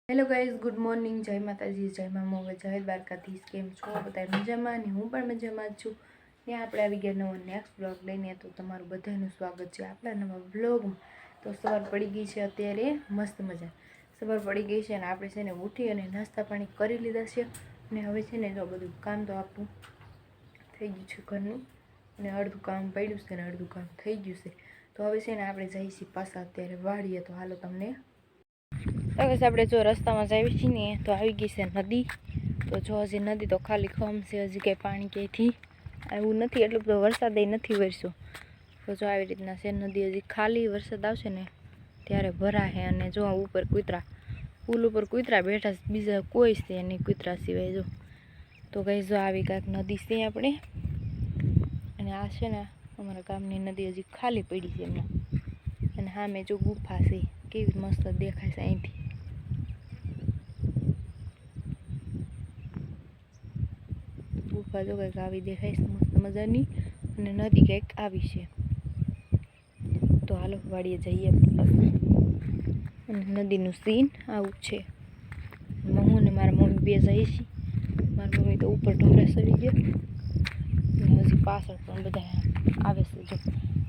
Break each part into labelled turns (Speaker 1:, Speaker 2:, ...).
Speaker 1: Hello guys, good morning. જય માતાજી, જય મા મોગલ, જય દ્વારકાધીશ. કેમ છો બધા? મજામાં ને હું પણ મજામાં જ છું. ને આપણે આવી ગયા નવો નેક્સ્ટ બ્લોગ લઈને. તો તમારું બધાનું સ્વાગત છે આપણા નવા બ્લોગમાં. તો સવાર પડી ગઈ છે અત્યારે મસ્ત મજા. સવાર પડી ગઈ છે અને આપણે છે ને ઉઠી અને નાસ્તા પાણી કરી લીધા છે. અને હવે છે ને જો બધું કામ તો આપણું થઈ ગયું છે ઘરનું, અને અડધું કામ પડ્યું છે ને અડધું કામ થઈ ગયું છે. તો હવે છે ને આપણે જઈએ છીએ પાછા અત્યારે વાળીએ. તો હાલો તમને બસ આપણે જો રસ્તામાં જઈએ છીએ ને તો આવી ગઈ છે નદી. તો જો હજી નદી તો ખાલી ખમ છે, હજી કંઈ પાણી ક્યાંયથી આવ્યું નથી, એટલું બધો વરસાદ નથી વરસ્યો. તો જો આવી રીતના છે નદી, હજી ખાલી વરસાદ આવશે ને ત્યારે ભરાશે. અને જો ઉપર કૂતરા, પુલ ઉપર કૂતરા બેઠા, બીજા કોઈ છે નહીં કૂતરા સિવાય. જો તો કઈ જો આવી કાંઈક નદી છે આપણે, અને આ છે ને અમારા ગામની નદી હજી ખાલી પડી છે એમના. અને સામે જો ગુફા છે, કેવી મસ્ત દેખાય છે અહીંથી. ગુફા જો કંઈક આવી દેખાય છે મસ્ત મજાની, અને નદી કંઈક આવી છે. તો હાલો વાડીએ જઈએ આપણે. અને નદીનું સીન આવું છે. હું ને મારા મમ્મી બે જઈએ છીએ. મારી મમ્મી તો ઉપર ઢોરા ચડી ગયા, અને હજી પાછળ પણ બધા આવે છે.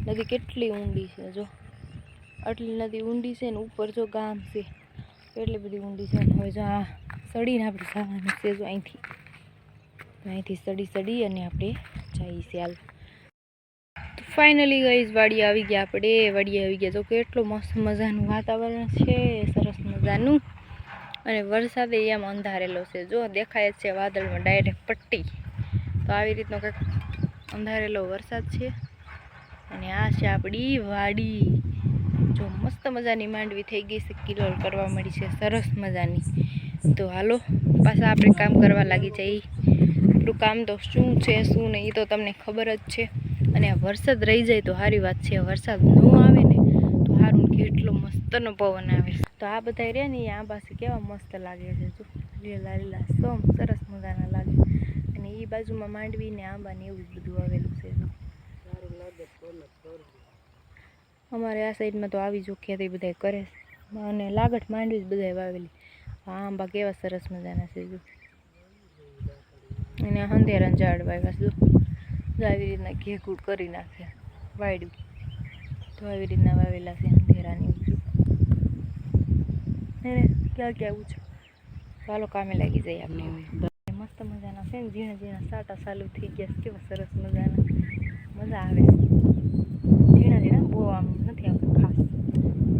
Speaker 1: જો નદી કેટલી ઊંડી છે, જો આટલી નદી ઊંડી છે ને ઉપર જો ગામ છે એટલી બધી ઊંડી છે. હવે જો આ ચડીને આપણે જવાનું છે. જો અહીંથી ચડી અને આપણે જઈએ છીએ. હાલ તો ફાઇનલી ગઈ વાડી આવી ગયા આપણે. વાડી આવી ગયા. તો કેટલું મસ્ત મજાનું વાતાવરણ છે, સરસ મજાનું. અને વરસાદ એમ અંધારેલો છે, જો દેખાય જ છે વાદળમાં ડાયરેક્ટ પટ્ટી. તો આવી રીતનો કંઈક અંધારેલો વરસાદ છે. અને આ છે આપણી વાડી. જો મસ્ત મજાની માંડવી થઈ ગઈ છે, કિલોલ કરવા મળી છે સરસ મજાની. તો હાલો પાછા આપણે કામ કરવા લાગી જઈએ. આપણું કામ તો શું છે શું નહીં એ તો તમને ખબર જ છે. અને આ વરસાદ રહી જાય તો સારી વાત છે. વરસાદ ન આવે ને તો સારું, કેટલો મસ્તનો પવન આવે. તો આ બધા રહ્યા ને આ પાસે કેવા મસ્ત લાગે છે. જો લીલા લીલા સોમ સરસ મજાના લાગે. અને એ બાજુમાં માંડવી ને આંબા ને એવું જ બધું આવેલું છે. અમારે આ સાઈડમાં તો આવી જો ખેતી બધા કરે છે, અને લાગઠ માંડવી જ બધા વાવેલી. આ આંબા કેવા સરસ મજાના છે. જો અને અંધેરા ઝાડ વાવ્યા. જો આવી રીતના ઘેઘું કરી નાખે વાયડું. તો આવી રીતના વાવેલા છે અંધેરાની. એને ક્યાં કેવું છે. ચાલો કામે લાગી જાય આપણે. મસ્ત મજાના છે ને, ઝીણા ઝીણા સાટા ચાલુ થઈ ગયા. કેવા સરસ મજાના, મજા આવે છે. ઝીણા ઝીણા બહુ આમ નથી આવતું ખાસ,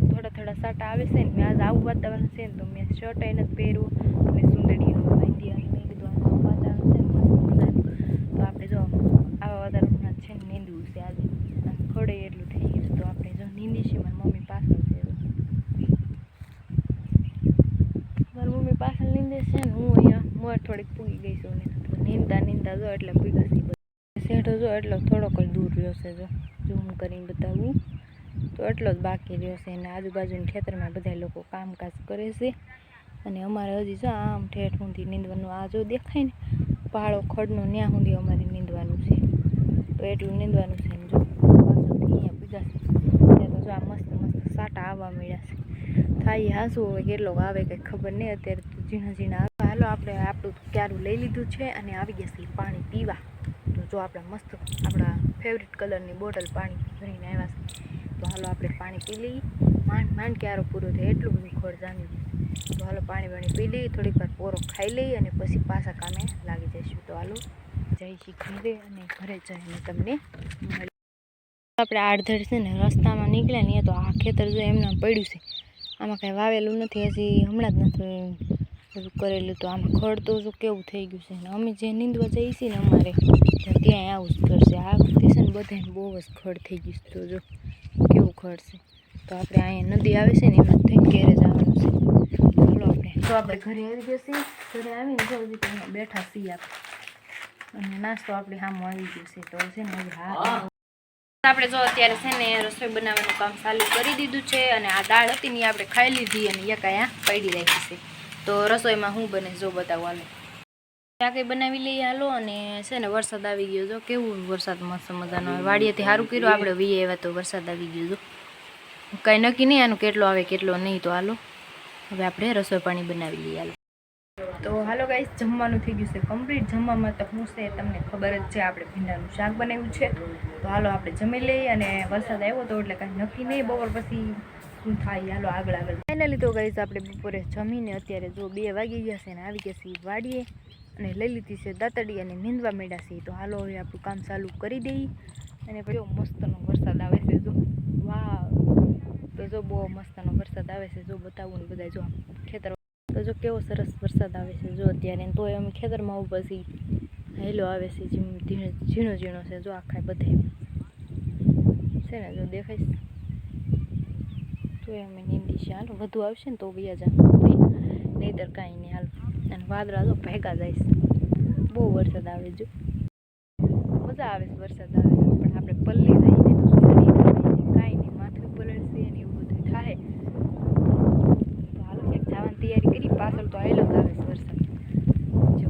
Speaker 1: થોડા થોડા સાટા આવે છે ને. મેં આજ આવું વાતાવરણ છે ને તો મેં શર્ટ નથી પહેર્યું અને સુંદડીઓ બાંધી. અને મેં કીધું આવું વાતાવરણ છે ને મસ્ત મજાનું. તો આપણે જો આવા વાતાવરણમાં છે ને નીંદવું છે આજે. આમ ખડે એટલું થઈ ગયું છે. તો આપણે જો નીંદી છે. મારી મમ્મી પાછળ છે, મારી મમ્મી પાછળ નીંદે છે ને હું અહીંયા મોર થોડીક પૂગી ગઈ છું. તો નીંદતા જો એટલે પૂગા છે. શેઠો જો એટલો થોડોક જ દૂર રહ્યો છે. જો ઝૂમ કરીને બતાવું તો એટલો જ બાકી રહ્યો છે. અને આજુબાજુના ખેતરમાં બધા લોકો કામકાજ કરે છે. અને અમારે હજી જો આમ ઠેઠ સુધી નીંદવાનું. આ જો દેખાય ને પાળો ખડનો, ત્યાં સુધી અમારે નીંદવાનું છે. તો એટલું નીંદવાનું છે. જો પાછળથી અહીંયા પૂગા છે ત્યાં તો જો આ મસ્ત મસ્ત સાટા આવવા મળ્યા છે. થાય હાસું હવે કેટલોક આવે કંઈ ખબર નહીં. અત્યારે તો ઝીણા ઝીણા આવે. હાલો આપણે આપણું ક્યારું લઈ લીધું છે અને આવી ગયા છે પાણી પીવા. તો જો આપણે મસ્ત આપણા ફેવરિટ કલરની બોટલ પાણી ભરીને આવ્યા છે. તો હાલો આપણે પાણી પી લઈએ. માંડ ક્યારો પૂરો થાય એટલું બધું ખોળ જામી ગયું. તો હાલો પાણી પી લઈએ, થોડીક વાર પોરો ખાઈ લઈએ અને પછી પાછા કામે લાગી જઈશું. તો હાલો જઈશું ઘરે, અને ઘરે જઈને તમને આપણે આડધડ છે ને રસ્તામાં નીકળે ને તો આ ખેતર જો એમના પડ્યું છે. આમાં કાંઈ વાવેલું નથી હજી, હમણાં જ નથી બધું કરેલું. તો આમાં ખડ તો જો કેવું થઈ ગયું છે. ને અમે જે નીંદવા જઈએ છીએ ને અમારે ત્યાં આવું જ કરશે. આ વખતે છે ને બધાને બહુ જ ખડ થઈ ગયું છે. તો જો કેવું ખડ છે. તો આપણે અહીંયા નદી આવે છે ને એમાં થઈને ઘેરે જવાનું છે. ચાલો આપણે ઘરે આવી ગયા છીએ. ઘરે આવીને જો હજી ત્યાં બેઠા છીએ આપણે, અને નાસ્તો આપણે સામો આવી ગયો છે. તો છે ને હા આપણે જો અત્યારે છે ને રસોઈ બનાવવાનું કામ ચાલુ કરી દીધું છે. અને આ દાળ હતી ને આપણે ખાઈ લીધી અને એક અહીંયા પડી રાખી છે. તો રસોઈમાં શું બને જો બતાવો. હાલો શાકે બનાવી લઈએ હાલો. અને છે ને વરસાદ આવી ગયો. જો કેવું વરસાદ મસ્ત મજાનો આવે. વાડીએથી સારું કર્યું આપણે વી આવ્યા તો વરસાદ આવી ગયો. જો કાંઈ નક્કી નહીં આનું કેટલો આવે કેટલો નહીં. તો હાલો હવે આપણે રસોઈ પાણી બનાવી લઈએ. હાલો તો હાલો ગાઈસ, જમવાનું થઈ ગયું છે કમ્પ્લીટ. જમવામાં તો શું છે તમને ખબર જ છે, આપણે ભીંડાનું શાક બનાવ્યું છે. તો હાલો આપણે જમી લઈએ. અને વરસાદ આવ્યો તો એટલે કાંઈ નક્કી નહીં બપોર પછી શું થાય. હાલો આગળ ફાઇનલી તો ગાઈસ આપણે બપોરે જમીને અત્યારે જો 2 વાગી ગયા છે ને આવી ગયા છીએ વાડીએ અને લઈ લીધી છે દાતડી અને નીંદવા માંડ્યા છે. તો હાલો હવે આપણું કામ ચાલુ કરી દઈએ. અને જો મસ્તનો વરસાદ આવે છે, જો વાહ. તો જો બહુ મસ્તનો વરસાદ આવે છે, જો બતાવું ને બધા જો ખેતર. તો જો કેવો સરસ વરસાદ આવે છે જો અત્યારે. તોય અમે ખેતરમાં ઊભા છીએ. હેલો આવે છે જેમ ઝીણો ઝીણો છે જો આખા બધે છે ને, જો દેખાય છે. તોય અમે નીંદી છે. હાલો વધુ આવશે ને તો બીજા જણ, નહીંતર કાંઈ નહીં. હાલ અને વાદળા જો ભેગા જાય છે. બહુ વરસાદ આવે જો, મજા આવે છે વરસાદ આવે છે. પણ આપણે પલ્લી જઈએ તો શું કાંઈ નહીં, માથું પલળશે ને એવું બધું થાય. તો હાલો ક્યાંક જવાની તૈયારી કરી. પાછળ તો આવેલો જ આવે છે વરસાદ. જો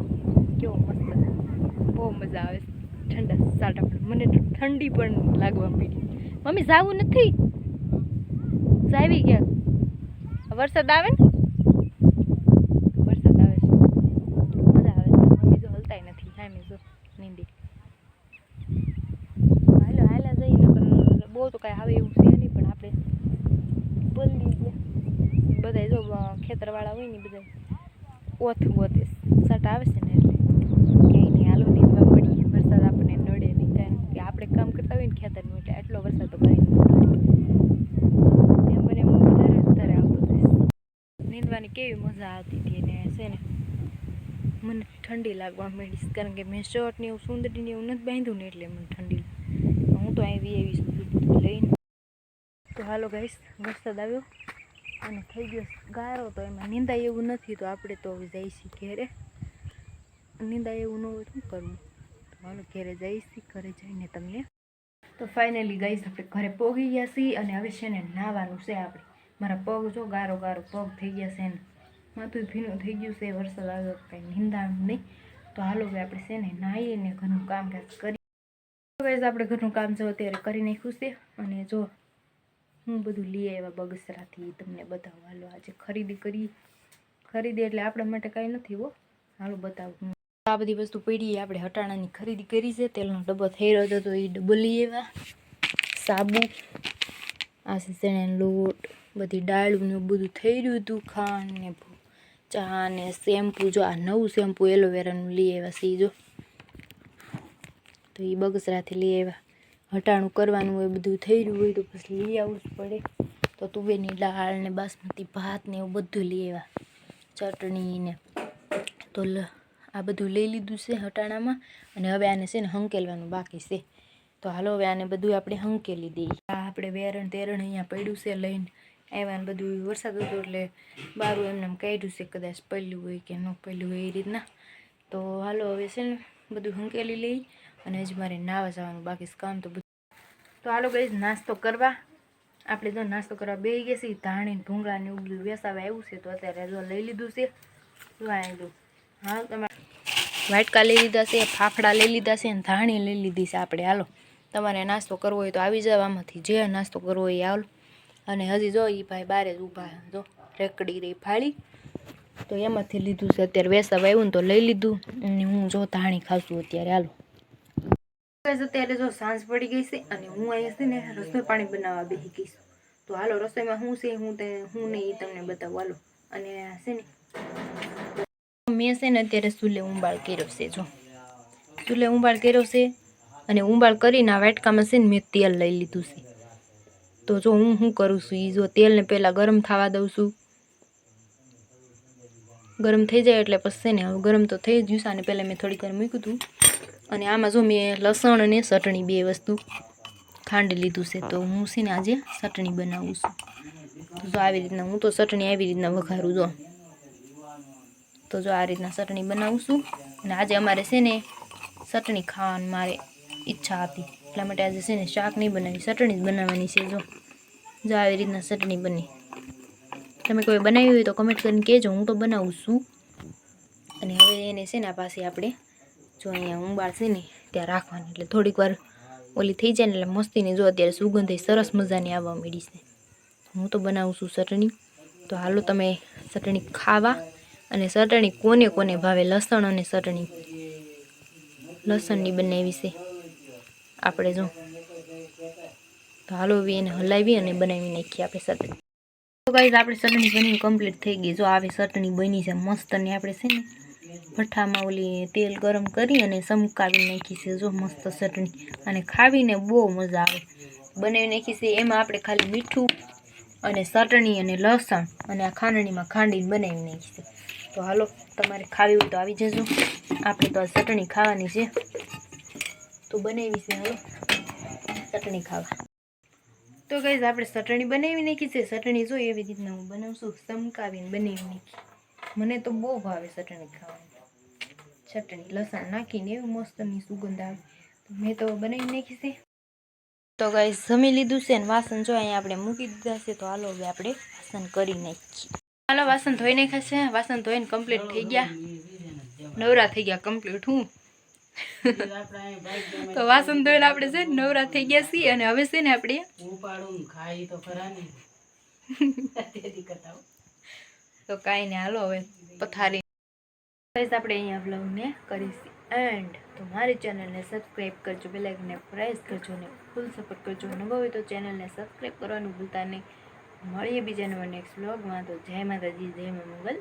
Speaker 1: કેવો મસ્ત, બહુ મજા આવે છે. ઠંડા સાટા પણ, મને તો ઠંડી પણ લાગવા માંડી. મમ્મી જાવું નથી, જાવી ક્યાંક. વરસાદ આવે ને, વરસાદ આવે છે, મજા આવે છે. મમ્મી જો હલતાય નથી, સામે જો નીંદી. હાલા જઈ નકર બહુ તો કાંઈ આવે એવું છે નહીં. પણ આપણે પલ્લી ગયા બધા જો ખેતરવાળા હોય ને બધા ઓથ ગોતે સાટા આવે છે ને એટલે કંઈ નહીં. હાલો નીંદવા મળીએ. વરસાદ આપણને નડે નહીં, કારણ કે આપણે કામ કરતા હોય ને ખેતરનું એટલે આટલો વરસાદ તો કંઈ નહીં નડે. જેમ બને એમ વધારે આવતો જઈશ. નીંદવાની કેવી મજા આવતી હતી. અને છે ને મને ઠંડી લાગવા માંડીશ, કારણ કે મેં શર્ટ ને એવું સુંદરી ને એવું નથી બાંધ્યું ને એટલે મને ઠંડી લાગે. હું તો આવી એવી બધું લઈને. તો હાલો ગાઈસ, વરસાદ આવ્યો અને થઈ ગયો ગારો. તો એમાં નીંદાય એવું નથી, તો આપણે તો જઈશી ઘેરે. નીંદાય એવું ન હોય શું કરવું. તો હાલો ઘેરે જઈશી, ઘરે જઈને તમને. તો ફાઇનલી ગાઈસ આપણે ઘરે પહોંચી ગયા છીએ. અને હવે છે ને નાહવાનું છે આપણે. મારા પગ જો ગારો ગારો પગ થઈ ગયા છે ને માથું ભીનું થઈ ગયું છે. વરસાદ આવ્યો કાંઈ નીંદાનું નહીં. તો હાલો હવે આપણે છે ને નાહીને ઘરનું કામકાજ કરી. ગાઈસ આપણે ઘરનું કામ જો અત્યારે કરી નાખ્યું છે. અને જો હું બધું લઈ આવ્યા બગસરાથી તમને બતાવું. હાલો આજે ખરીદી કરી. ખરીદી એટલે આપણા માટે કાંઈ નથી હો. હાલો બતાવું. આ બધી વસ્તુ પડી આપણે હટાણાની ખરીદી કરી છે. તેલનો ડબ્બો થઈ રહ્યો હતો તો એ ડબ્બો લઈ આવ્યા. સાબુ, આ છે ચણાનો લોટ, બધી ડાળું ને બધું થઈ રહ્યું હતું. ખાંડ ને ચા ને શેમ્પૂ, જો આ નવું શેમ્પૂ એલોવેરાનું લઈ આવ્યા છે. જો તો એ બગસરાથી લઈ આવ્યા. હટાણું કરવાનું હોય બધું થઈ રહ્યું હોય તો પછી લઈ આવવું જ પડે. તો તુવેરની દાળ ને બાસમતી ભાત ને એવું બધું લઈ આવ્યા. ચટણી ને તો આ બધું લઈ લીધું છે હટાણામાં. અને હવે આને છે ને હંકેલવાનું બાકી છે. તો હાલો હવે આને બધું આપણે હંકેલી દઈએ. આ આપણે વેરણ તેરણ અહીંયા પડ્યું છે લઈને આવ્યા ને બધું. વરસાદ હતો એટલે બારું એમને કાઢ્યું છે, કદાચ પડ્યું હોય કે ન પડ્યું હોય એ રીતના. તો હાલો હવે છે ને બધું હંકેલી લઈ. અને હજી મારે નાવા જવાનું બાકી કામ તો બધું. તો હાલો ગઈ નાસ્તો કરવા. આપણે જો નાસ્તો કરવા બેસી ગયા છીએ. ધાણી ભૂંગળા ને એવું બધું વેસાવા આવ્યું છે. તો અત્યારે જો લઈ લીધું છે. જો આ લીધું. હા તમારે વાટકા લઈ લીધા છે, ફાફડા લઈ લીધા છે, અને ધાણી લઈ લીધી છે આપણે. હાલો તમારે નાસ્તો કરવો હોય તો આવી જાવ. આમાંથી જે નાસ્તો કરવો હોય એ હાલો. અને હજી જો એ ભાઈ બારે જ ઊભા જો રેકડી રહી ફાળી. તો એમાંથી લીધું છે અત્યારે. વેસાવા આવ્યું ને તો લઈ લીધું. અને હું જો ધાણી ખાશું અત્યારે. હાલો અત્યારે જો સાંજ પડી ગઈ છે અને હું અહીંયા છે ને રસોઈ પાણી બનાવવા બેસી ગઈ છું. તો હાલો રસોઈમાં શું છે હું નહીં એ તમને બતાવું. હાલો અને છે ને મેં છે ને અત્યારે ચૂલે ઉંબાળ કર્યો છે. જો ચૂલે ઉંબાળ કર્યો છે. અને ઉંબાળ કરીને આ વાટકામાં છે ને મેં તેલ લઈ લીધું છે. તો જો હું શું કરું છું એ જો તેલને પહેલાં ગરમ થવા દઉં છું. ગરમ થઈ જાય એટલે પછી છે ને હવે ગરમ તો થઈ જ ગયું. અને પહેલાં મેં થોડીક વાર મૂક્યું હતું. અને આમાં જો મેં લસણ અને ચટણી બે વસ્તુ ખાંડી લીધું છે. તો હું છે ને આજે ચટણી બનાવું છું. તો જો આવી રીતના હું તો ચટણી આવી રીતના વઘારું. જો તો જો આ રીતના ચટણી બનાવું છું. અને આજે અમારે છે ને ચટણી ખાવાની મારે ઈચ્છા હતી, એટલા માટે આજે છે ને શાક નહીં બનાવી, ચટણી જ બનાવવાની છે. જો આવી રીતના ચટણી બની. તમે કોઈ બનાવી હોય તો કમેન્ટ કરીને કહેજો, હું તો બનાવું છું. અને હવે એને છે ને આ પાસે આપણે જો અહીંયા ઉંબાળ છે ને ત્યાં રાખવાની, એટલે થોડીક વાર ઓલી થઈ જાય ને એટલે મસ્તીની જો અત્યારે સુગંધ સરસ મજાની આવવા મળી છે. હું તો બનાવું છું ચટણી. તો હાલો તમે ચટણી ખાવા. અને ચટણી કોને કોને ભાવે લસણ અને ચટણી લસણની બનાવી છે આપણે જો. તો હાલો એને હલાવી અને બનાવી નાખીએ આપણે ચટણી. તો ગાઈસ આપણે ચટણી બની કમ્પ્લીટ થઈ ગઈ. જો આવી ચટણી બની છે મસ્ત. ને આપણે છે ને ભઠ્ઠામાં ઓલી તેલ ગરમ કરી અને ચમકાવી નાખી છે. જો મસ્ત ચટણી અને ખાવીને બહુ મજા આવે. બનાવી નાખી છે એમાં આપણે ખાલી મીઠું અને ચટણી અને લસણ અને આ ખાંડણીમાં ખાંડીને બનાવી નાખી છે. તો હાલો તમારે ખાવી હોય તો આવી જજો. આપણે તો આ ચટણી ખાવાની છે તો બનાવી છે. હાલો ચટણી ખાવા. તો ગાઈસ આપણે ચટણી બનાવી નાખી છે. ચટણી જો એવી રીતના હું બનાવશું ચમકાવીને બનાવી નાખી. મને તો બહુ ભાવે ચટણી ખાવાની. ચટણી લસણ નાખીને એવી મસ્તની સુગંધ આવે. મેં તો બનાવી નાખી છે. તો ગાઈસ જમી લીધું છે ને વાસણ જો અહીંયા આપણે મૂકી દીધા છે. તો હાલો હવે આપણે વાસણ કરી નાખીએ. હાલો વાસણ ધોઈ નાખ્યા છે. વાસણ ધોઈને કમ્પ્લીટ થઈ ગયા. નવરા થઈ ગયા કમ્પ્લીટ. હું તો વાસણ ધોઈને આપણે છે નવરા થઈ ગયા છીએ. અને હવે છે ને આપણે તો કાંઈ નહીં હાલો હવે પથારી આપણે અહીંયા વ્લોગને કરીશું એન્ડ. તો મારી ચેનલને સબસ્ક્રાઈબ કરજો, બેલ આઇકનને પ્રેસ કરજો અને ફૂલ સપોર્ટ કરજો. નવો હોય તો ચેનલને સબસ્ક્રાઈબ કરવાનું ભૂલતા નહીં. મળીએ બીજા નવા નેક્સ્ટ વ્લોગમાં. તો જય માતાજી, જય મા મંગલ.